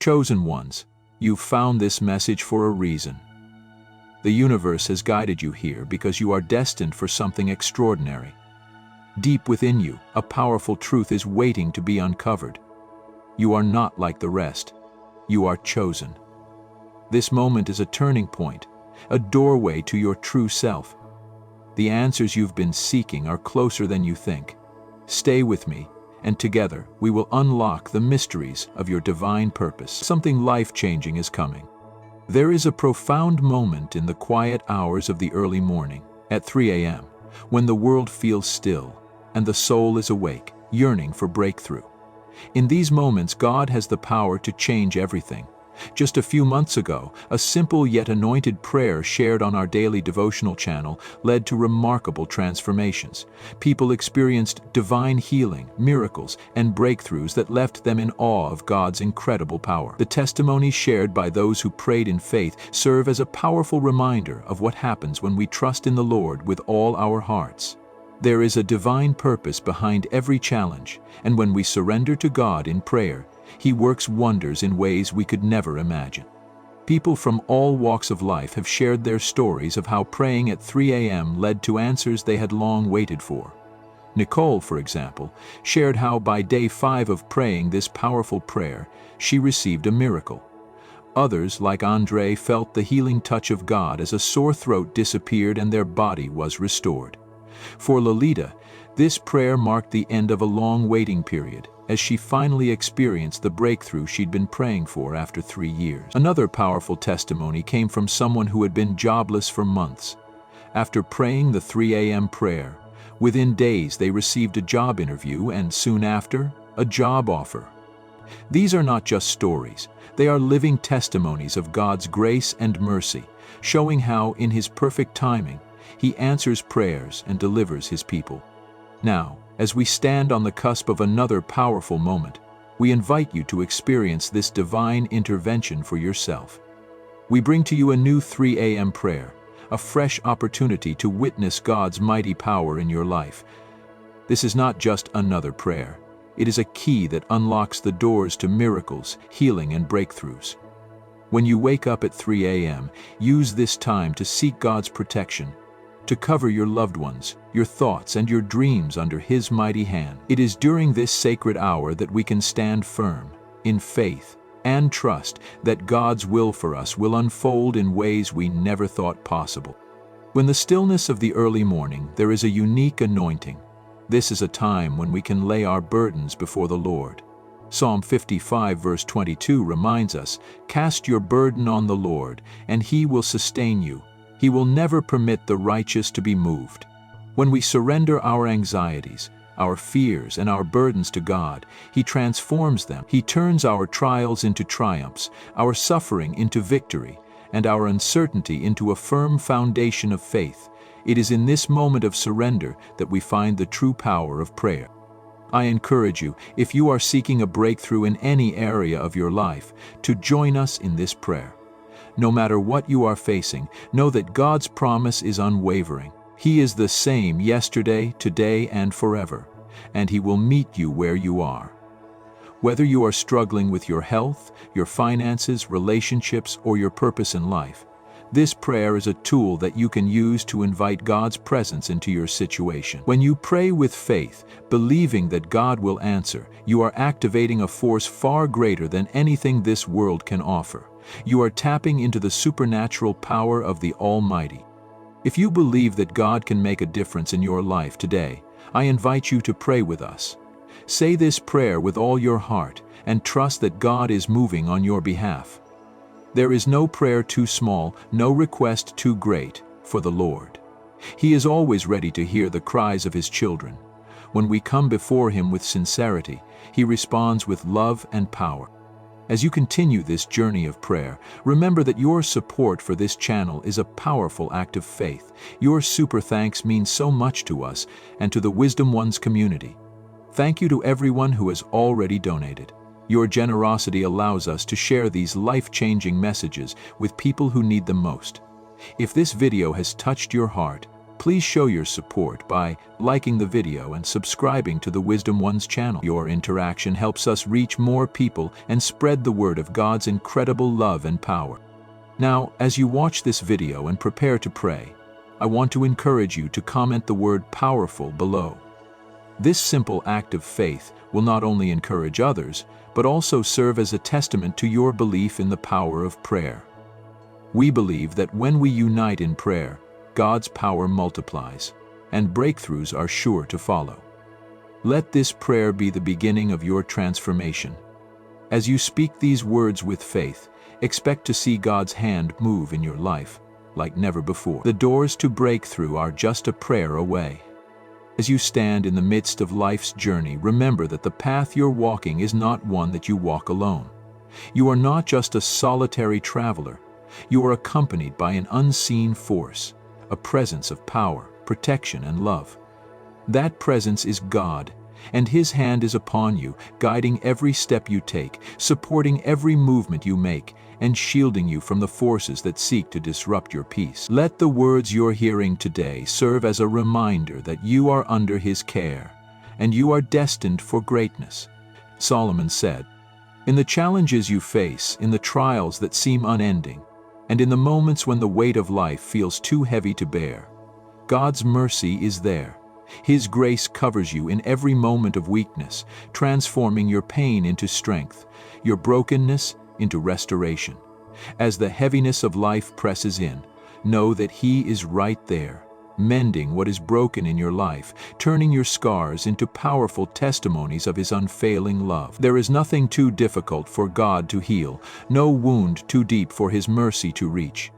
Chosen ones, you've found this message for a reason. The universe has guided you here because you are destined for something extraordinary. Deep within you, a powerful truth is waiting to be uncovered. You are not like the rest. You are chosen. This moment is a turning point, a doorway to your true self. The answers you've been seeking are closer than you think. Stay with me, and together we will unlock the mysteries of your divine purpose. Something life-changing is coming. There is a profound moment in the quiet hours of the early morning, at 3 a.m., when the world feels still and the soul is awake, yearning for breakthrough. In these moments, God has the power to change everything. Just a few months ago, a simple yet anointed prayer shared on our daily devotional channel led to remarkable transformations. People experienced divine healing, miracles, and breakthroughs that left them in awe of God's incredible power. The testimonies shared by those who prayed in faith serve as a powerful reminder of what happens when we trust in the Lord with all our hearts. There is a divine purpose behind every challenge, and when we surrender to God in prayer, He works wonders in ways we could never imagine. People from all walks of life have shared their stories of how praying at 3 a.m. led to answers they had long waited for. Nicole, for example, shared how by day 5 of praying this powerful prayer, she received a miracle. Others, like Andre, felt the healing touch of God as a sore throat disappeared and their body was restored. For Lolita, this prayer marked the end of a long waiting period, as she finally experienced the breakthrough she'd been praying for after 3 years. Another powerful testimony came from someone who had been jobless for months. After praying the 3 a.m. prayer, within days they received a job interview and soon after, a job offer. These are not just stories, they are living testimonies of God's grace and mercy, showing how, in His perfect timing, He answers prayers and delivers His people. Now, as we stand on the cusp of another powerful moment, we invite you to experience this divine intervention for yourself. We bring to you a new 3 a.m. prayer, a fresh opportunity to witness God's mighty power in your life. This is not just another prayer. It is a key that unlocks the doors to miracles, healing, and breakthroughs. When you wake up at 3 a.m., use this time to seek God's protection, to cover your loved ones, your thoughts, and your dreams under His mighty hand. It is during this sacred hour that we can stand firm, in faith, and trust that God's will for us will unfold in ways we never thought possible. When the stillness of the early morning, there is a unique anointing. This is a time when we can lay our burdens before the Lord. Psalm 55 verse 22 reminds us, "Cast your burden on the Lord, and He will sustain you. He will never permit the righteous to be moved." When we surrender our anxieties, our fears, and our burdens to God, He transforms them. He turns our trials into triumphs, our suffering into victory, and our uncertainty into a firm foundation of faith. It is in this moment of surrender that we find the true power of prayer. I encourage you, if you are seeking a breakthrough in any area of your life, to join us in this prayer. No matter what you are facing, know that God's promise is unwavering. He is the same yesterday, today, and forever, and He will meet you where you are. Whether you are struggling with your health, your finances, relationships, or your purpose in life, this prayer is a tool that you can use to invite God's presence into your situation. When you pray with faith, believing that God will answer, you are activating a force far greater than anything this world can offer. You are tapping into the supernatural power of the Almighty. If you believe that God can make a difference in your life today, I invite you to pray with us. Say this prayer with all your heart and trust that God is moving on your behalf. There is no prayer too small, no request too great for the Lord. He is always ready to hear the cries of His children. When we come before Him with sincerity, He responds with love and power. As you continue this journey of prayer, remember that your support for this channel is a powerful act of faith. Your super thanks means so much to us and to the Wisdom Ones community. Thank you to everyone who has already donated. Your generosity allows us to share these life-changing messages with people who need them most. If this video has touched your heart, Please show your support by liking the video and subscribing to the Wisdom One's channel. Your interaction helps us reach more people and spread the word of God's incredible love and power. Now, as you watch this video and prepare to pray, I want to encourage you to comment the word "powerful" below. This simple act of faith will not only encourage others, but also serve as a testament to your belief in the power of prayer. We believe that when we unite in prayer, God's power multiplies, and breakthroughs are sure to follow. Let this prayer be the beginning of your transformation. As you speak these words with faith, expect to see God's hand move in your life like never before. The doors to breakthrough are just a prayer away. As you stand in the midst of life's journey, remember that the path you're walking is not one that you walk alone. You are not just a solitary traveler. You are accompanied by an unseen force, a presence of power, protection, and love. That presence is God, and His hand is upon you, guiding every step you take, supporting every movement you make, and shielding you from the forces that seek to disrupt your peace. Let the words you're hearing today serve as a reminder that you are under His care, and you are destined for greatness. Solomon said, "In the challenges you face, in the trials that seem unending, and in the moments when the weight of life feels too heavy to bear, God's mercy is there. His grace covers you in every moment of weakness, transforming your pain into strength, your brokenness into restoration. As the heaviness of life presses in, know that He is right there, mending what is broken in your life, turning your scars into powerful testimonies of His unfailing love. There is nothing too difficult for God to heal, no wound too deep for His mercy to reach.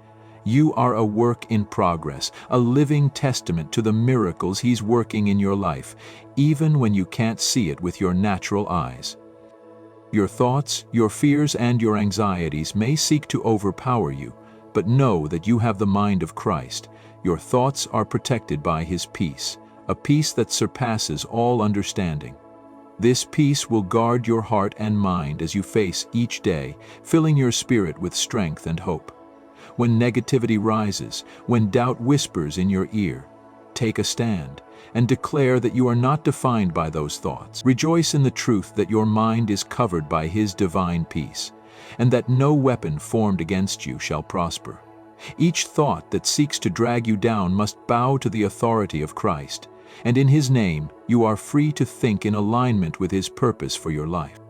You are a work in progress, a living testament to the miracles He's working in your life, even when you can't see it with your natural eyes. Your thoughts, your fears, and your anxieties may seek to overpower you, but know that you have the mind of Christ. Your thoughts are protected by His peace, a peace that surpasses all understanding. This peace will guard your heart and mind as you face each day, filling your spirit with strength and hope. When negativity rises, when doubt whispers in your ear, take a stand and declare that you are not defined by those thoughts. Rejoice in the truth that your mind is covered by His divine peace, and that no weapon formed against you shall prosper. Each thought that seeks to drag you down must bow to the authority of Christ, and in His name you are free to think in alignment with His purpose for your life.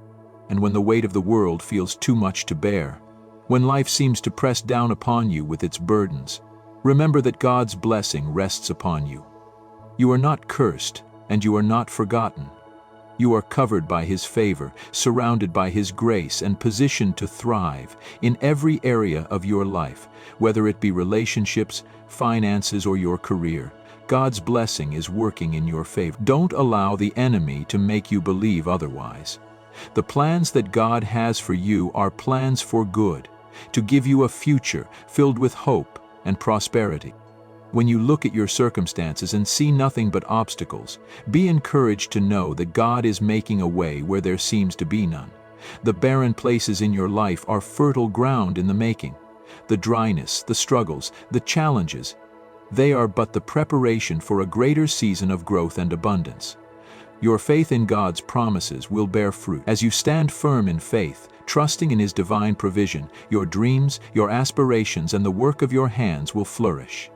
And when the weight of the world feels too much to bear, when life seems to press down upon you with its burdens, remember that God's blessing rests upon you. You are not cursed, and you are not forgotten. You are covered by His favor, surrounded by His grace, and positioned to thrive in every area of your life, whether it be relationships, finances, or your career. God's blessing is working in your favor. Don't allow the enemy to make you believe otherwise. The plans that God has for you are plans for good, to give you a future filled with hope and prosperity. When you look at your circumstances and see nothing but obstacles, be encouraged to know that God is making a way where there seems to be none. The barren places in your life are fertile ground in the making. The dryness, the struggles, the challenges, they are but the preparation for a greater season of growth and abundance. Your faith in God's promises will bear fruit. As you stand firm in faith, trusting in His divine provision, your dreams, your aspirations, and the work of your hands will flourish.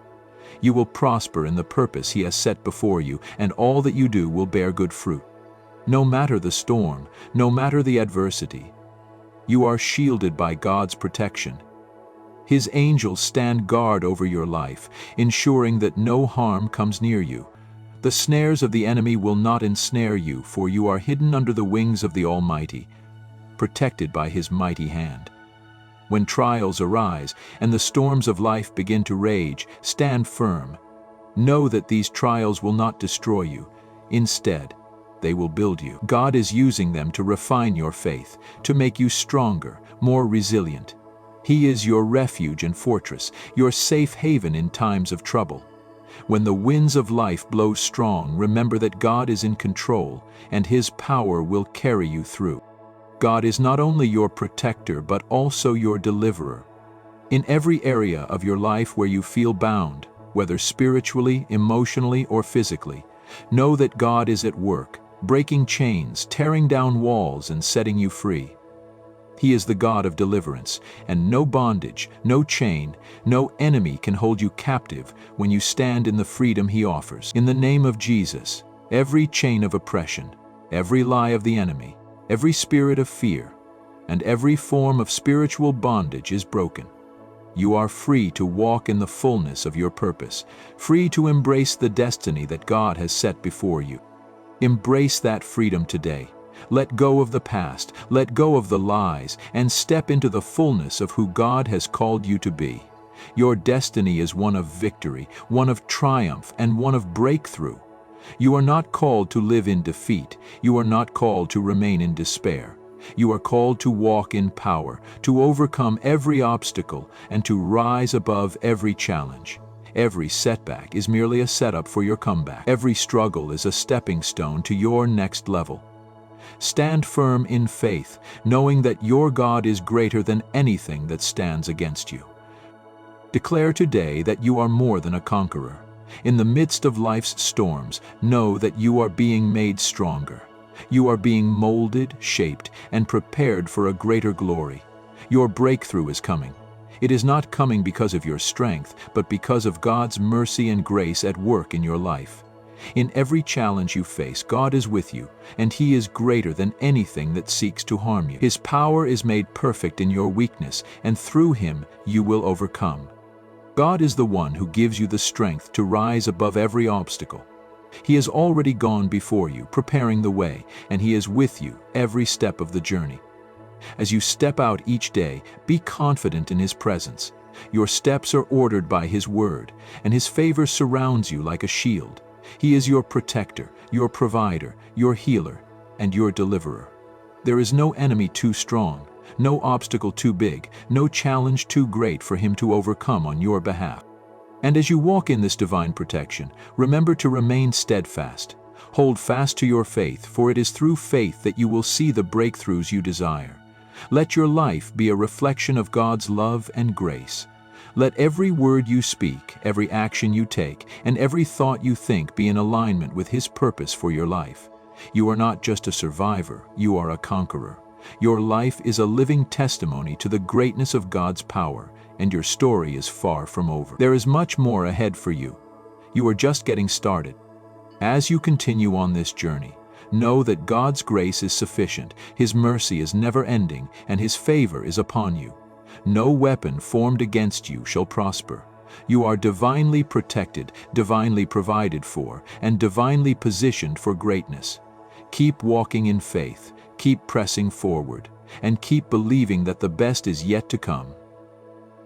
You will prosper in the purpose He has set before you, and all that you do will bear good fruit. No matter the storm, no matter the adversity, you are shielded by God's protection. His angels stand guard over your life, ensuring that no harm comes near you. The snares of the enemy will not ensnare you, for you are hidden under the wings of the Almighty, protected by His mighty hand. When trials arise and the storms of life begin to rage, stand firm. Know that these trials will not destroy you. Instead, they will build you. God is using them to refine your faith, to make you stronger, more resilient. He is your refuge and fortress, your safe haven in times of trouble. When the winds of life blow strong, remember that God is in control, and His power will carry you through. God is not only your protector, but also your deliverer. In every area of your life where you feel bound, whether spiritually, emotionally, or physically. Know that God is at work, breaking chains, tearing down walls, and setting you free. He is the God of deliverance, and no bondage, no chain, no enemy can hold you captive when you stand in the freedom He offers. In the name of Jesus, every chain of oppression, every lie of the enemy, every spirit of fear, and every form of spiritual bondage is broken. You are free to walk in the fullness of your purpose, free to embrace the destiny that God has set before you. Embrace that freedom today. Let go of the past, let go of the lies, and step into the fullness of who God has called you to be. Your destiny is one of victory, one of triumph, and one of breakthrough. You are not called to live in defeat. You are not called to remain in despair. You are called to walk in power, to overcome every obstacle, and to rise above every challenge. Every setback is merely a setup for your comeback. Every struggle is a stepping stone to your next level. Stand firm in faith, knowing that your God is greater than anything that stands against you. Declare today that you are more than a conqueror. In the midst of life's storms, know that you are being made stronger. You are being molded, shaped, and prepared for a greater glory. Your breakthrough is coming. It is not coming because of your strength, but because of God's mercy and grace at work in your life. In every challenge you face, God is with you, and He is greater than anything that seeks to harm you. His power is made perfect in your weakness, and through Him you will overcome. God is the one who gives you the strength to rise above every obstacle. He has already gone before you, preparing the way, and He is with you every step of the journey. As you step out each day, be confident in His presence. Your steps are ordered by His word, and His favor surrounds you like a shield. He is your protector, your provider, your healer, and your deliverer. There is no enemy too strong, no obstacle too big, no challenge too great for Him to overcome on your behalf. And as you walk in this divine protection, remember to remain steadfast. Hold fast to your faith, for it is through faith that you will see the breakthroughs you desire. Let your life be a reflection of God's love and grace. Let every word you speak, every action you take, and every thought you think be in alignment with His purpose for your life. You are not just a survivor, you are a conqueror. Your life is a living testimony to the greatness of God's power, and your story is far from over. There is much more ahead for you. You are just getting started. As you continue on this journey, know that God's grace is sufficient, His mercy is never-ending, and His favor is upon you. No weapon formed against you shall prosper. You are divinely protected, divinely provided for, and divinely positioned for greatness. Keep walking in faith, keep pressing forward, and keep believing that the best is yet to come.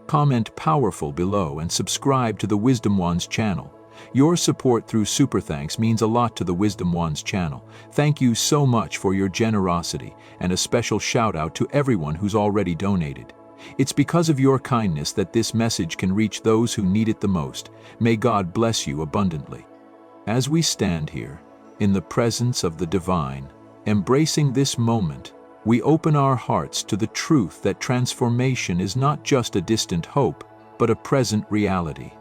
Comment powerful below and subscribe to the Wisdom Wands channel. Your support through Super Thanks means a lot to the Wisdom Wands channel. Thank you so much for your generosity, and a special shout out to everyone who's already donated. It's because of your kindness that this message can reach those who need it the most. May God bless you abundantly. As we stand here, in the presence of the divine, embracing this moment, we open our hearts to the truth that transformation is not just a distant hope, but a present reality.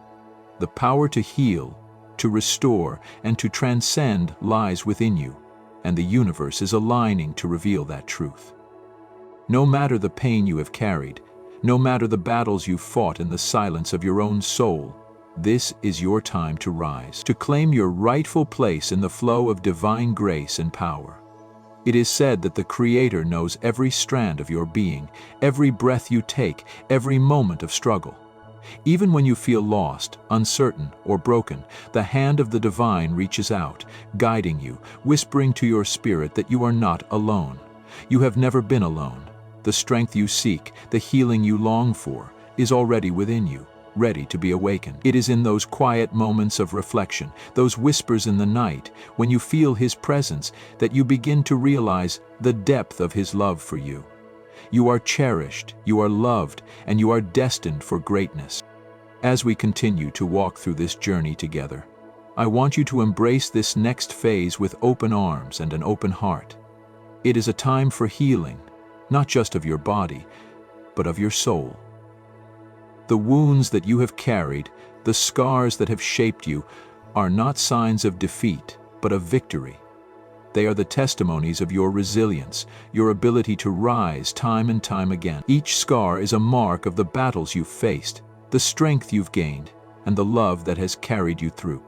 The power to heal, to restore, and to transcend lies within you, and the universe is aligning to reveal that truth. No matter the pain you have carried, no matter the battles you've fought in the silence of your own soul, this is your time to rise, to claim your rightful place in the flow of divine grace and power. It is said that the Creator knows every strand of your being, every breath you take, every moment of struggle. Even when you feel lost, uncertain, or broken, the hand of the divine reaches out, guiding you, whispering to your spirit that you are not alone. You have never been alone. The strength you seek, the healing you long for, is already within you, ready to be awakened. It is in those quiet moments of reflection, those whispers in the night, when you feel His presence, that you begin to realize the depth of His love for you. You are cherished, you are loved, and you are destined for greatness. As we continue to walk through this journey together, I want you to embrace this next phase with open arms and an open heart. It is a time for healing, not just of your body, but of your soul. The wounds that you have carried, the scars that have shaped you, are not signs of defeat, but of victory. They are the testimonies of your resilience, your ability to rise time and time again. Each scar is a mark of the battles you've faced, the strength you've gained, and the love that has carried you through.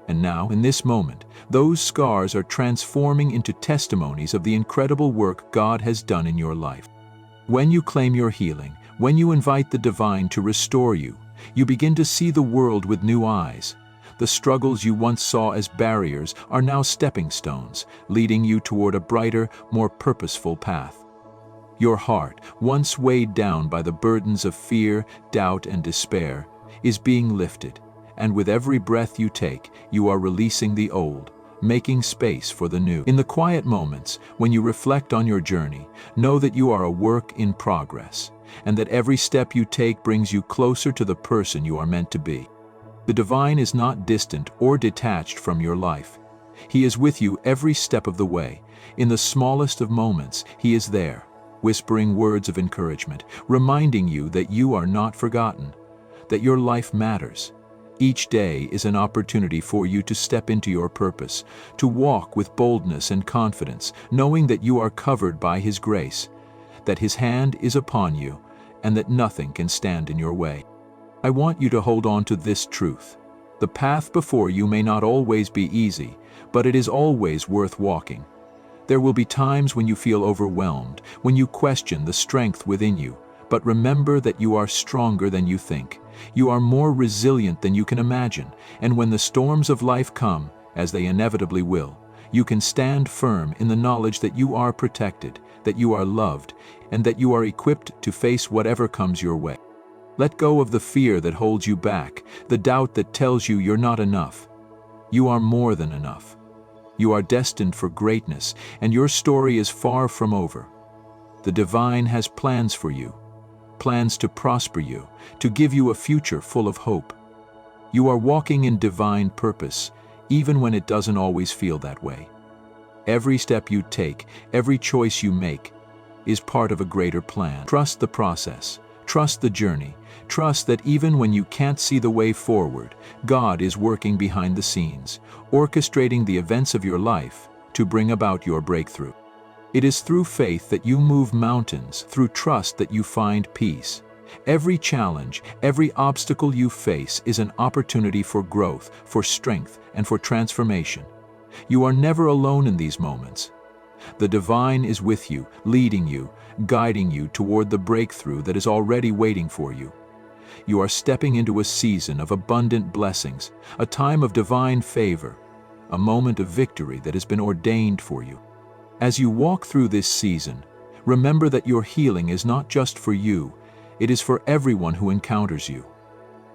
And now, in this moment, those scars are transforming into testimonies of the incredible work God has done in your life. When you claim your healing, when you invite the divine to restore you, you begin to see the world with new eyes. The struggles you once saw as barriers are now stepping stones, leading you toward a brighter, more purposeful path. Your heart, once weighed down by the burdens of fear, doubt, and despair, is being lifted, and with every breath you take, you are releasing the old, making space for the new. In the quiet moments, when you reflect on your journey, know that you are a work in progress, and that every step you take brings you closer to the person you are meant to be. The divine is not distant or detached from your life. He is with you every step of the way. In the smallest of moments, He is there, whispering words of encouragement, reminding you that you are not forgotten, that your life matters. Each day is an opportunity for you to step into your purpose, to walk with boldness and confidence, knowing that you are covered by His grace, that His hand is upon you, and that nothing can stand in your way. I want you to hold on to this truth. The path before you may not always be easy, but it is always worth walking. There will be times when you feel overwhelmed, when you question the strength within you, but remember that you are stronger than you think. You are more resilient than you can imagine, and when the storms of life come, as they inevitably will, you can stand firm in the knowledge that you are protected, that you are loved, and that you are equipped to face whatever comes your way. Let go of the fear that holds you back, the doubt that tells you you're not enough. You are more than enough. You are destined for greatness, and your story is far from over. The divine has plans for you, plans to prosper you, to give you a future full of hope. You are walking in divine purpose, even when it doesn't always feel that way. Every step you take, every choice you make, is part of a greater plan. Trust the process, trust the journey, trust that even when you can't see the way forward, God is working behind the scenes, orchestrating the events of your life to bring about your breakthrough. It is through faith that you move mountains, through trust that you find peace. Every challenge, every obstacle you face is an opportunity for growth, for strength, and for transformation. You are never alone in these moments. The divine is with you, leading you, guiding you toward the breakthrough that is already waiting for you. You are stepping into a season of abundant blessings, a time of divine favor, a moment of victory that has been ordained for you. As you walk through this season, remember that your healing is not just for you, it is for everyone who encounters you.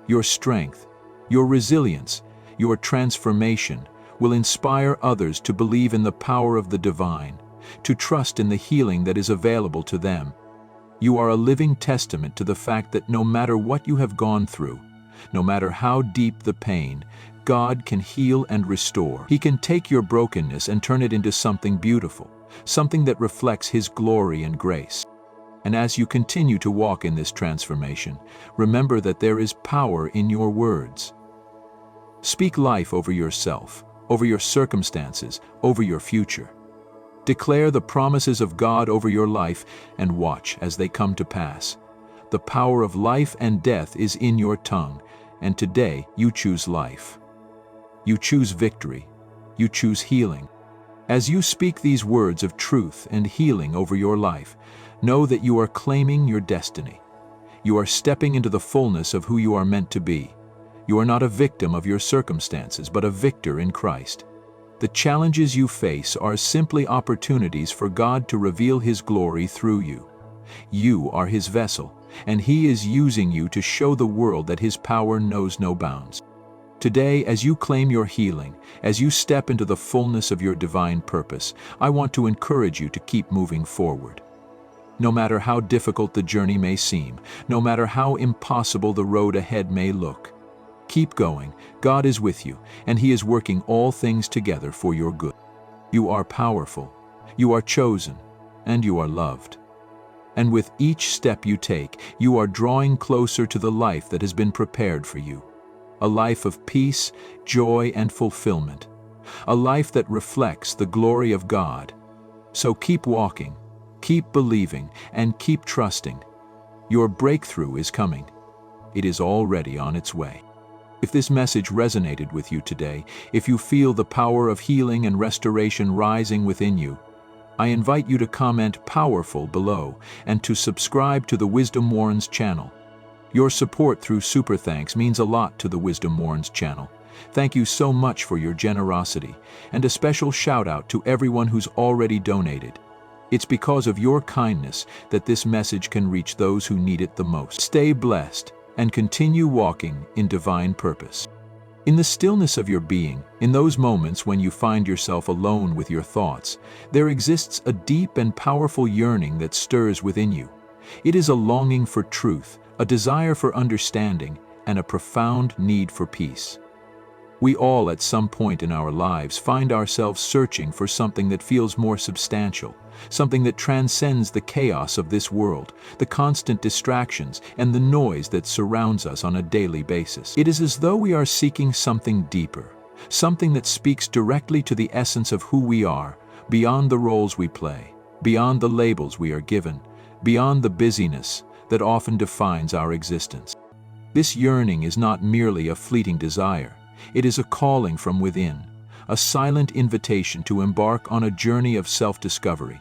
Your strength, your resilience, your transformation will inspire others to believe in the power of the divine, to trust in the healing that is available to them. You are a living testament to the fact that no matter what you have gone through, no matter how deep the pain, God can heal and restore. He can take your brokenness and turn it into something beautiful, something that reflects His glory and grace. And as you continue to walk in this transformation, remember that there is power in your words. Speak life over yourself, over your circumstances, over your future. Declare the promises of God over your life and watch as they come to pass. The power of life and death is in your tongue, and today you choose life. You choose victory. You choose healing. As you speak these words of truth and healing over your life, know that you are claiming your destiny. You are stepping into the fullness of who you are meant to be. You are not a victim of your circumstances, but a victor in Christ. The challenges you face are simply opportunities for God to reveal His glory through you. You are His vessel, and He is using you to show the world that His power knows no bounds. Today, as you claim your healing, as you step into the fullness of your divine purpose, I want to encourage you to keep moving forward. No matter how difficult the journey may seem, no matter how impossible the road ahead may look, keep going. God is with you, and He is working all things together for your good. You are powerful, you are chosen, and you are loved. And with each step you take, you are drawing closer to the life that has been prepared for you. A life of peace, joy, and fulfillment. A life that reflects the glory of God. So keep walking, keep believing, and keep trusting. Your breakthrough is coming. It is already on its way. If this message resonated with you today, if you feel the power of healing and restoration rising within you, I invite you to comment "powerful" below and to subscribe to the Wisdom Warrens channel. Your support through Super Thanks means a lot to the Wisdom Warrens channel. Thank you so much for your generosity, and a special shout out to everyone who's already donated. It's because of your kindness that this message can reach those who need it the most. Stay blessed and continue walking in divine purpose. In the stillness of your being, in those moments when you find yourself alone with your thoughts, there exists a deep and powerful yearning that stirs within you. It is a longing for truth, a desire for understanding, and a profound need for peace. We all at some point in our lives find ourselves searching for something that feels more substantial, something that transcends the chaos of this world, the constant distractions, and the noise that surrounds us on a daily basis. It is as though we are seeking something deeper, something that speaks directly to the essence of who we are, beyond the roles we play, beyond the labels we are given, beyond the busyness that often defines our existence. This yearning is not merely a fleeting desire. It is a calling from within, a silent invitation to embark on a journey of self-discovery.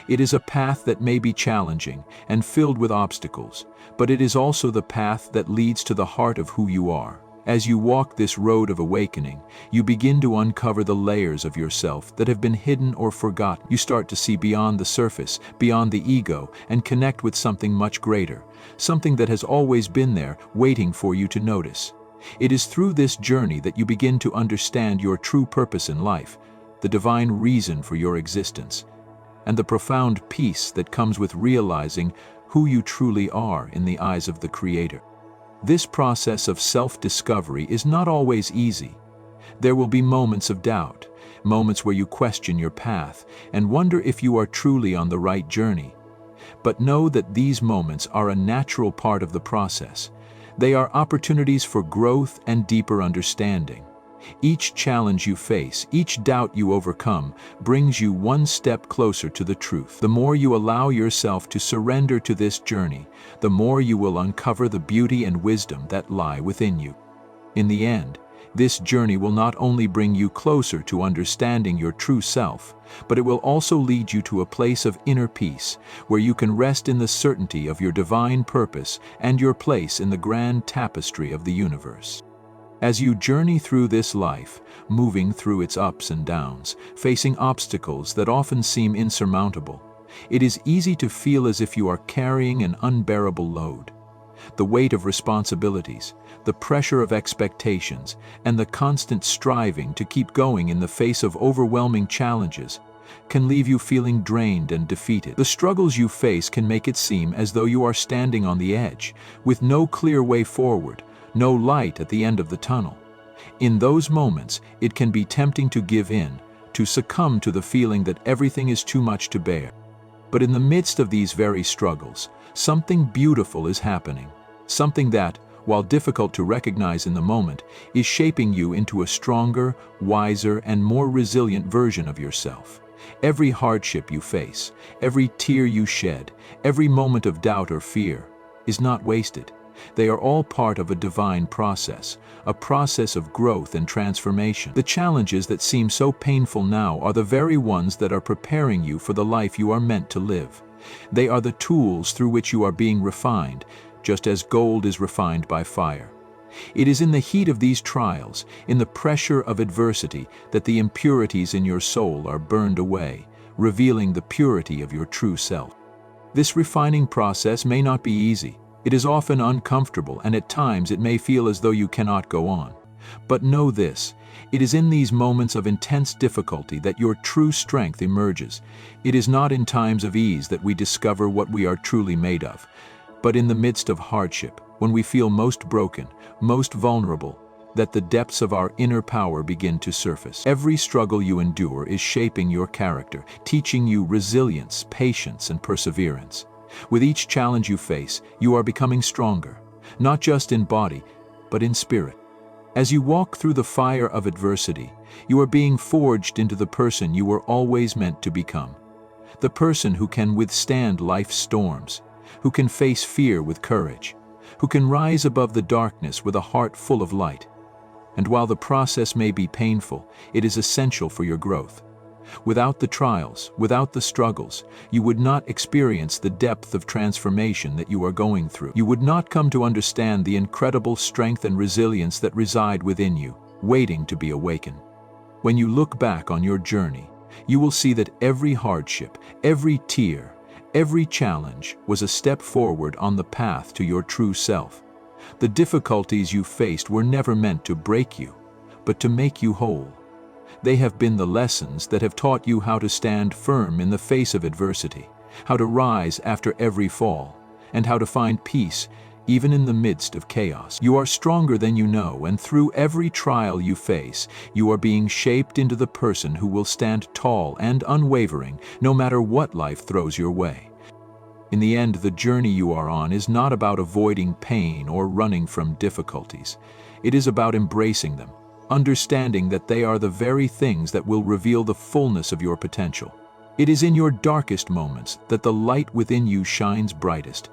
It is a path that may be challenging and filled with obstacles, but it is also the path that leads to the heart of who you are. As you walk this road of awakening, you begin to uncover the layers of yourself that have been hidden or forgotten. You start to see beyond the surface, beyond the ego, and connect with something much greater, something that has always been there, waiting for you to notice. It is through this journey that you begin to understand your true purpose in life, the divine reason for your existence, and the profound peace that comes with realizing who you truly are in the eyes of the Creator. This process of self-discovery is not always easy. There will be moments of doubt, moments where you question your path and wonder if you are truly on the right journey. But know that these moments are a natural part of the process. They are opportunities for growth and deeper understanding. Each challenge you face, each doubt you overcome, brings you one step closer to the truth. The more you allow yourself to surrender to this journey, the more you will uncover the beauty and wisdom that lie within you. In the end, this journey will not only bring you closer to understanding your true self, but it will also lead you to a place of inner peace, where you can rest in the certainty of your divine purpose and your place in the grand tapestry of the universe. As you journey through this life, moving through its ups and downs, facing obstacles that often seem insurmountable, it is easy to feel as if you are carrying an unbearable load. The weight of responsibilities, the pressure of expectations, and the constant striving to keep going in the face of overwhelming challenges can leave you feeling drained and defeated. The struggles you face can make it seem as though you are standing on the edge, with no clear way forward, no light at the end of the tunnel. In those moments, it can be tempting to give in, to succumb to the feeling that everything is too much to bear. But in the midst of these very struggles, something beautiful is happening, something that, while difficult to recognize in the moment, is shaping you into a stronger, wiser, and more resilient version of yourself. Every hardship you face, every tear you shed, every moment of doubt or fear is not wasted. They are all part of a divine process, a process of growth and transformation. The challenges that seem so painful now are the very ones that are preparing you for the life you are meant to live. They are the tools through which you are being refined, just as gold is refined by fire. It is in the heat of these trials, in the pressure of adversity, that the impurities in your soul are burned away, revealing the purity of your true self. This refining process may not be easy. It is often uncomfortable, and at times it may feel as though you cannot go on. But know this, it is in these moments of intense difficulty that your true strength emerges. It is not in times of ease that we discover what we are truly made of, but in the midst of hardship, when we feel most broken, most vulnerable, that the depths of our inner power begin to surface. Every struggle you endure is shaping your character, teaching you resilience, patience, and perseverance. With each challenge you face, you are becoming stronger, not just in body, but in spirit. As you walk through the fire of adversity, you are being forged into the person you were always meant to become. The person who can withstand life's storms, who can face fear with courage, who can rise above the darkness with a heart full of light. And while the process may be painful, it is essential for your growth. Without the trials, without the struggles, you would not experience the depth of transformation that you are going through. You would not come to understand the incredible strength and resilience that reside within you, waiting to be awakened. When you look back on your journey, you will see that every hardship, every tear, every challenge was a step forward on the path to your true self. The difficulties you faced were never meant to break you, but to make you whole. They have been the lessons that have taught you how to stand firm in the face of adversity, how to rise after every fall, and how to find peace even in the midst of chaos. You are stronger than you know, and through every trial you face, you are being shaped into the person who will stand tall and unwavering no matter what life throws your way. In the end, the journey you are on is not about avoiding pain or running from difficulties. It is about embracing them, understanding that they are the very things that will reveal the fullness of your potential. It is in your darkest moments that the light within you shines brightest,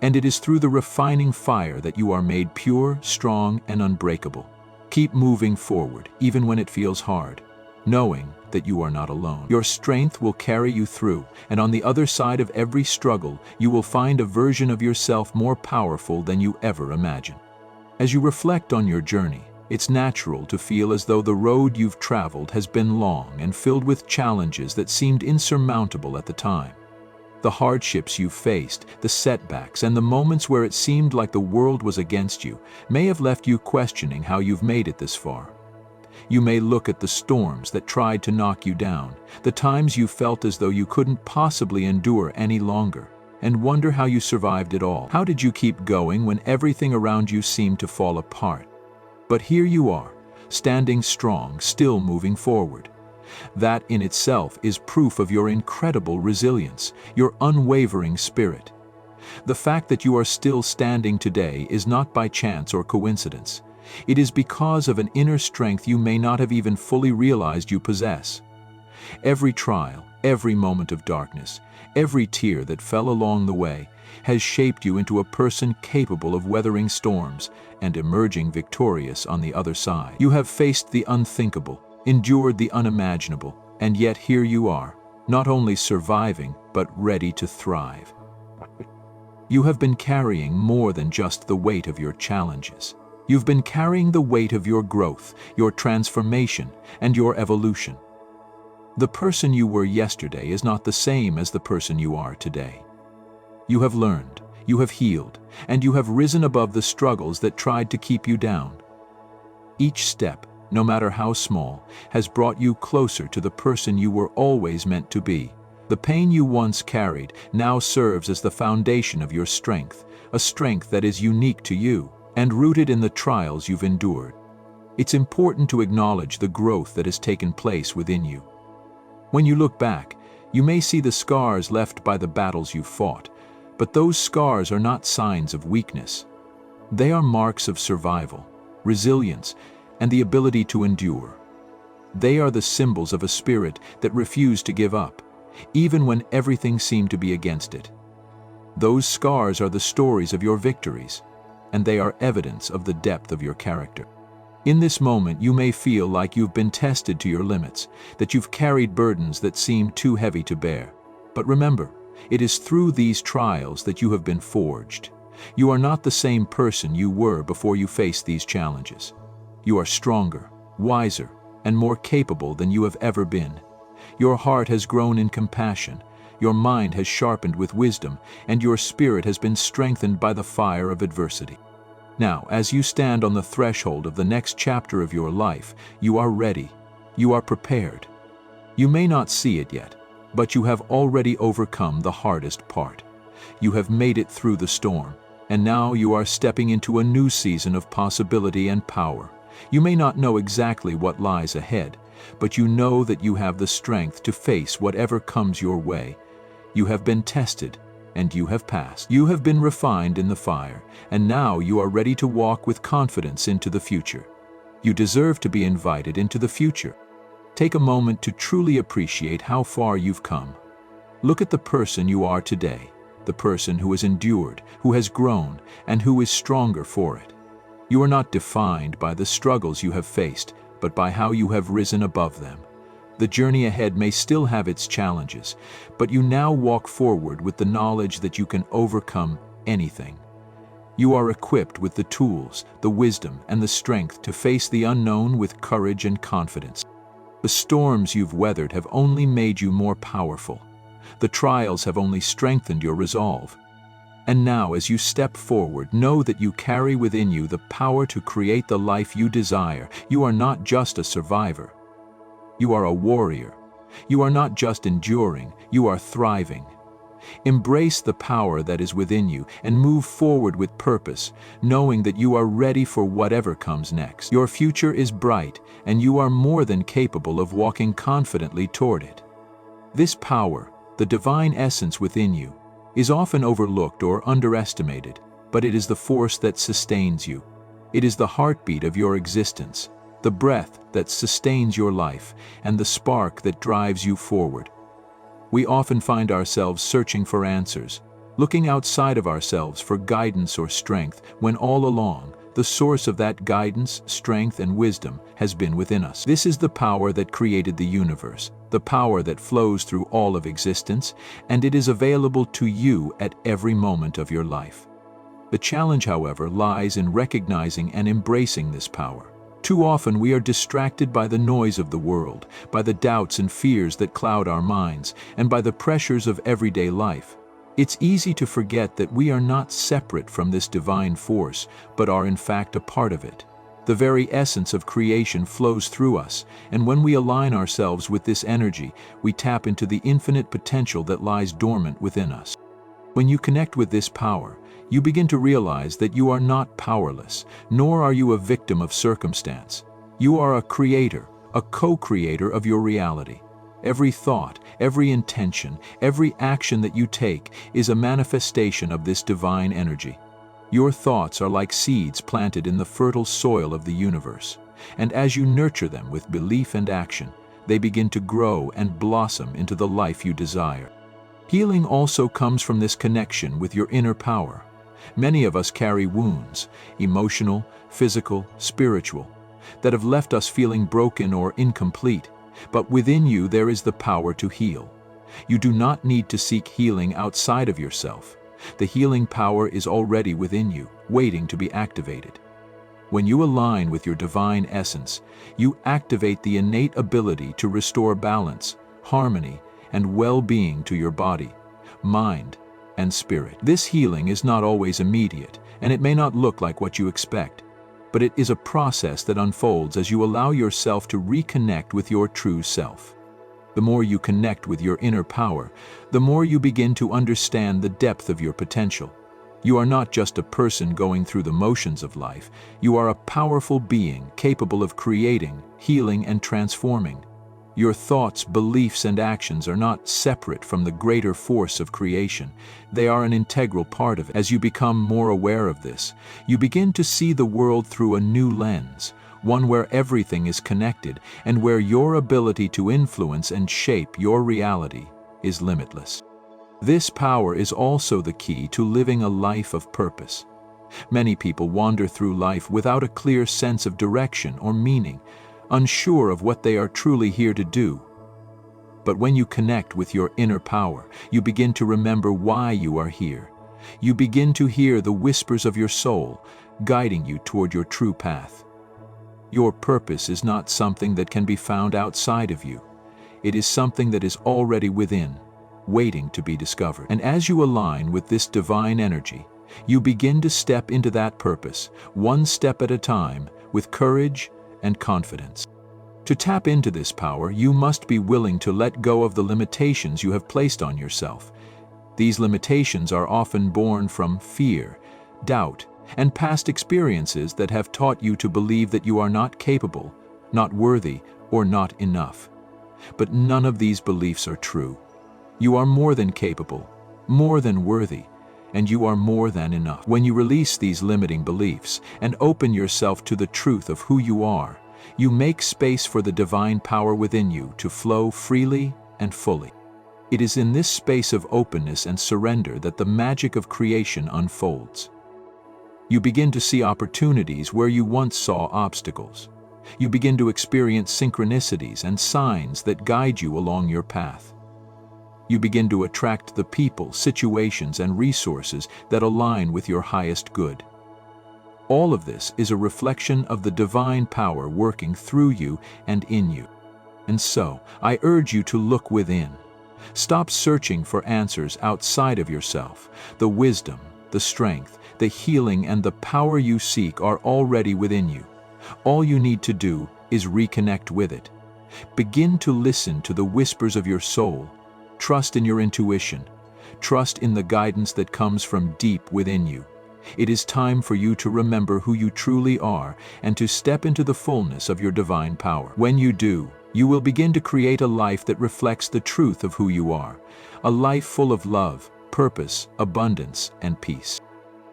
and it is through the refining fire that you are made pure, strong, and unbreakable. Keep moving forward, even when it feels hard, knowing that you are not alone. Your strength will carry you through, and on the other side of every struggle, you will find a version of yourself more powerful than you ever imagined. As you reflect on your journey, it's natural to feel as though the road you've traveled has been long and filled with challenges that seemed insurmountable at the time. The hardships you've faced, the setbacks, and the moments where it seemed like the world was against you may have left you questioning how you've made it this far. You may look at the storms that tried to knock you down, the times you felt as though you couldn't possibly endure any longer, and wonder how you survived it all. How did you keep going when everything around you seemed to fall apart? But here you are, standing strong, still moving forward. That in itself is proof of your incredible resilience, your unwavering spirit. The fact that you are still standing today is not by chance or coincidence. It is because of an inner strength you may not have even fully realized you possess. Every trial, every moment of darkness, every tear that fell along the way has shaped you into a person capable of weathering storms and emerging victorious on the other side. You have faced the unthinkable, endured the unimaginable, and yet here you are, not only surviving, but ready to thrive. You have been carrying more than just the weight of your challenges. You've been carrying the weight of your growth, your transformation, and your evolution. The person you were yesterday is not the same as the person you are today. You have learned, you have healed, and you have risen above the struggles that tried to keep you down. Each step, no matter how small, has brought you closer to the person you were always meant to be. The pain you once carried now serves as the foundation of your strength, a strength that is unique to you and rooted in the trials you've endured. It's important to acknowledge the growth that has taken place within you. When you look back, you may see the scars left by the battles you fought, but those scars are not signs of weakness. They are marks of survival, resilience, and the ability to endure. They are the symbols of a spirit that refused to give up, even when everything seemed to be against it. Those scars are the stories of your victories, and they are evidence of the depth of your character. In this moment, you may feel like you've been tested to your limits, that you've carried burdens that seem too heavy to bear. But remember, it is through these trials that you have been forged. You are not the same person you were before you faced these challenges. You are stronger, wiser, and more capable than you have ever been. Your heart has grown in compassion, your mind has sharpened with wisdom, and your spirit has been strengthened by the fire of adversity. Now, as you stand on the threshold of the next chapter of your life, you are ready, you are prepared. You may not see it yet, but you have already overcome the hardest part. You have made it through the storm, and now you are stepping into a new season of possibility and power. You may not know exactly what lies ahead, but you know that you have the strength to face whatever comes your way. You have been tested, and you have passed. You have been refined in the fire, and now you are ready to walk with confidence into the future. You deserve to be invited into the future. Take a moment to truly appreciate how far you've come. Look at the person you are today, the person who has endured, who has grown, and who is stronger for it. You are not defined by the struggles you have faced, but by how you have risen above them. The journey ahead may still have its challenges, but you now walk forward with the knowledge that you can overcome anything. You are equipped with the tools, the wisdom, and the strength to face the unknown with courage and confidence. The storms you've weathered have only made you more powerful. The trials have only strengthened your resolve. And now, as you step forward, know that you carry within you the power to create the life you desire. You are not just a survivor. You are a warrior. You are not just enduring, you are thriving. Embrace the power that is within you and move forward with purpose, knowing that you are ready for whatever comes next. Your future is bright, and you are more than capable of walking confidently toward it. This power, the divine essence within you, is often overlooked or underestimated, but it is the force that sustains you. It is the heartbeat of your existence, the breath that sustains your life, and the spark that drives you forward. We often find ourselves searching for answers, looking outside of ourselves for guidance or strength, when all along, the source of that guidance, strength, and wisdom has been within us. This is the power that created the universe, the power that flows through all of existence, and it is available to you at every moment of your life. The challenge, however, lies in recognizing and embracing this power. Too often we are distracted by the noise of the world, by the doubts and fears that cloud our minds, and by the pressures of everyday life. It's easy to forget that we are not separate from this divine force, but are in fact a part of it. The very essence of creation flows through us, and when we align ourselves with this energy, we tap into the infinite potential that lies dormant within us. When you connect with this power, you begin to realize that you are not powerless, nor are you a victim of circumstance. You are a creator, a co-creator of your reality. Every thought, every intention, every action that you take is a manifestation of this divine energy. Your thoughts are like seeds planted in the fertile soil of the universe, and as you nurture them with belief and action, they begin to grow and blossom into the life you desire. Healing also comes from this connection with your inner power. Many of us carry wounds, emotional, physical, spiritual, that have left us feeling broken or incomplete, but within you there is the power to heal. You do not need to seek healing outside of yourself. The healing power is already within you, waiting to be activated. When you align with your divine essence, you activate the innate ability to restore balance, harmony, and well-being to your body, mind, and spirit. This healing is not always immediate, and it may not look like what you expect, but it is a process that unfolds as you allow yourself to reconnect with your true self. The more you connect with your inner power, the more you begin to understand the depth of your potential. You are not just a person going through the motions of life, you are a powerful being capable of creating, healing, and transforming. Your thoughts, beliefs, and actions are not separate from the greater force of creation. They are an integral part of it. As you become more aware of this, you begin to see the world through a new lens, one where everything is connected and where your ability to influence and shape your reality is limitless. This power is also the key to living a life of purpose. Many people wander through life without a clear sense of direction or meaning, unsure of what they are truly here to do. But when you connect with your inner power, you begin to remember why you are here. You begin to hear the whispers of your soul, guiding you toward your true path. Your purpose is not something that can be found outside of you. It is something that is already within, waiting to be discovered. And as you align with this divine energy, you begin to step into that purpose, one step at a time, with courage and confidence. To tap into this power, you must be willing to let go of the limitations you have placed on yourself. These limitations are often born from fear, doubt, and past experiences that have taught you to believe that you are not capable, not worthy, or not enough. But none of these beliefs are true. You are more than capable. more than worthy, and you are more than enough. When you release these limiting beliefs and open yourself to the truth of who you are, you make space for the divine power within you to flow freely and fully. It is in this space of openness and surrender that the magic of creation unfolds. You begin to see opportunities where you once saw obstacles. You begin to experience synchronicities and signs that guide you along your path. You begin to attract the people, situations, and resources that align with your highest good. All of this is a reflection of the divine power working through you and in you. And so, I urge you to look within. Stop searching for answers outside of yourself. The wisdom, the strength, the healing, and the power you seek are already within you. All you need to do is reconnect with it. Begin to listen to the whispers of your soul. Trust in your intuition. Trust in the guidance that comes from deep within you. It is time for you to remember who you truly are and to step into the fullness of your divine power. When you do, you will begin to create a life that reflects the truth of who you are, a life full of love, purpose, abundance, and peace.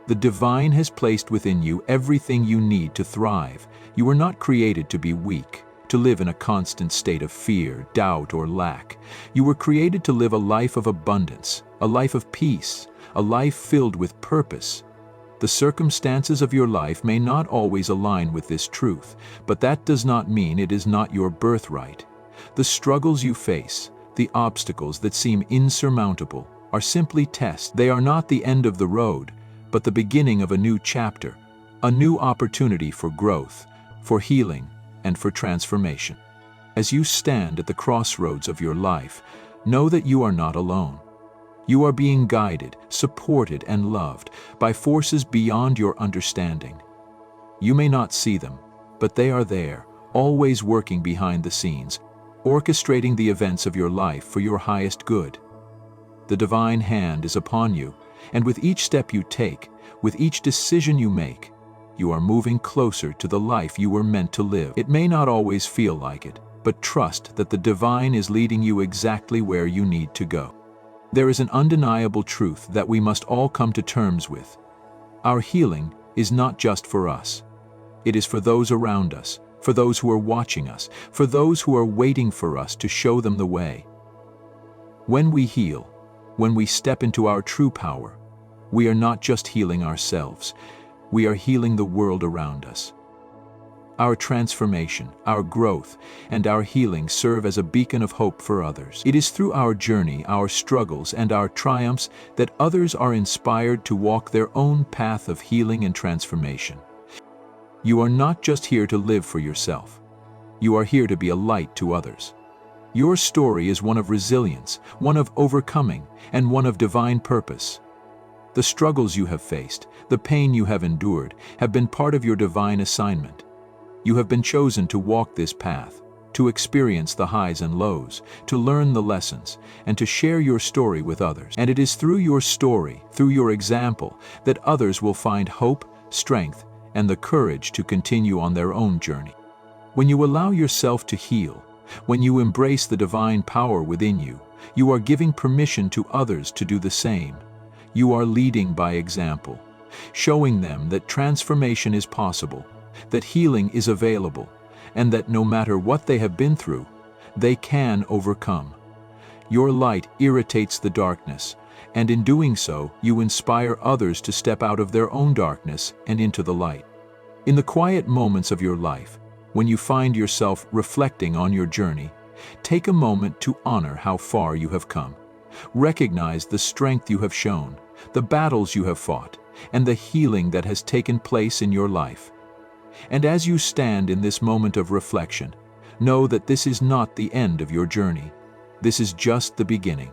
The divine has placed within you everything you need to thrive. You were not created to be weak, to live in a constant state of fear, doubt, or lack. You were created to live a life of abundance, a life of peace, a life filled with purpose. The circumstances of your life may not always align with this truth, but that does not mean it is not your birthright. The struggles you face, the obstacles that seem insurmountable, are simply tests. They are not the end of the road, but the beginning of a new chapter, a new opportunity for growth, for healing, and for transformation. As you stand at the crossroads of your life, know that you are not alone. You are being guided, supported, and loved by forces beyond your understanding. You may not see them, but they are there, always working behind the scenes, orchestrating the events of your life for your highest good. The divine hand is upon you, and with each step you take, with each decision you make, you are moving closer to the life you were meant to live. It may not always feel like it, but trust that the divine is leading you exactly where you need to go. There is an undeniable truth that we must all come to terms with. Our healing is not just for us. It is for those around us, for those who are watching us, for those who are waiting for us to show them the way. When we heal, when we step into our true power, we are not just healing ourselves, we are healing the world around us. Our transformation, our growth, and our healing serve as a beacon of hope for others. It is through our journey, our struggles, and our triumphs that others are inspired to walk their own path of healing and transformation. You are not just here to live for yourself. You are here to be a light to others. Your story is one of resilience, one of overcoming, and one of divine purpose. The struggles you have faced, the pain you have endured, have been part of your divine assignment. You have been chosen to walk this path, to experience the highs and lows, to learn the lessons, and to share your story with others. And it is through your story, through your example, that others will find hope, strength, and the courage to continue on their own journey. When you allow yourself to heal, when you embrace the divine power within you, you are giving permission to others to do the same. You are leading by example, showing them that transformation is possible, that healing is available, and that no matter what they have been through, they can overcome. Your light irritates the darkness, and in doing so, you inspire others to step out of their own darkness and into the light. In the quiet moments of your life, when you find yourself reflecting on your journey, take a moment to honor how far you have come. Recognize the strength you have shown, the battles you have fought, and the healing that has taken place in your life. And as you stand in this moment of reflection, know that this is not the end of your journey. This is just the beginning.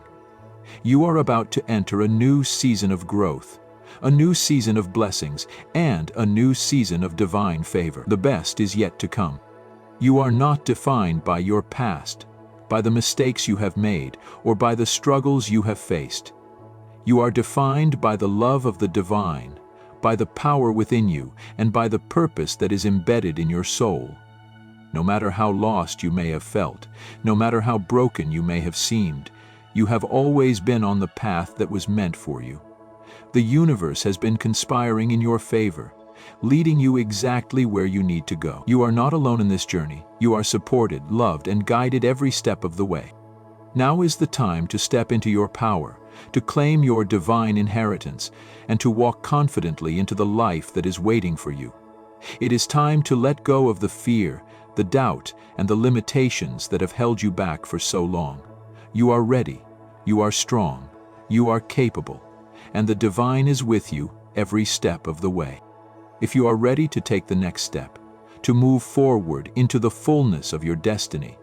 You are about to enter a new season of growth, a new season of blessings, and a new season of divine favor. The best is yet to come. You are not defined by your past, by the mistakes you have made, or by the struggles you have faced. You are defined by the love of the divine, by the power within you, and by the purpose that is embedded in your soul. No matter how lost you may have felt, no matter how broken you may have seemed, You have always been on the path that was meant for you. The universe has been conspiring in your favor, leading you exactly where you need to go. You are not alone in this journey. You are supported, loved, and guided every step of the way. Now is the time to step into your power, to claim your divine inheritance, and to walk confidently into the life that is waiting for you. It is time to let go of the fear, the doubt, and the limitations that have held you back for so long. You are ready, you are strong, you are capable, and the divine is with you every step of the way. If you are ready to take the next step, to move forward into the fullness of your destiny,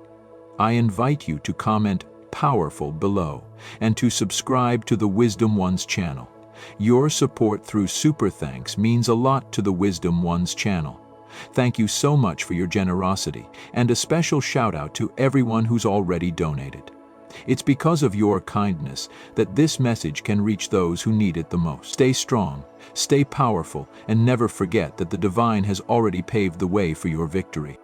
I invite you to comment "powerful" below and to subscribe to the Wisdom One's channel. Your support through super thanks means a lot to the Wisdom One's channel. Thank you so much for your generosity, and a special shout out to everyone who's already donated. It's because of your kindness that this message can reach those who need it the most. Stay strong, stay powerful, and never forget that the divine has already paved the way for your victory.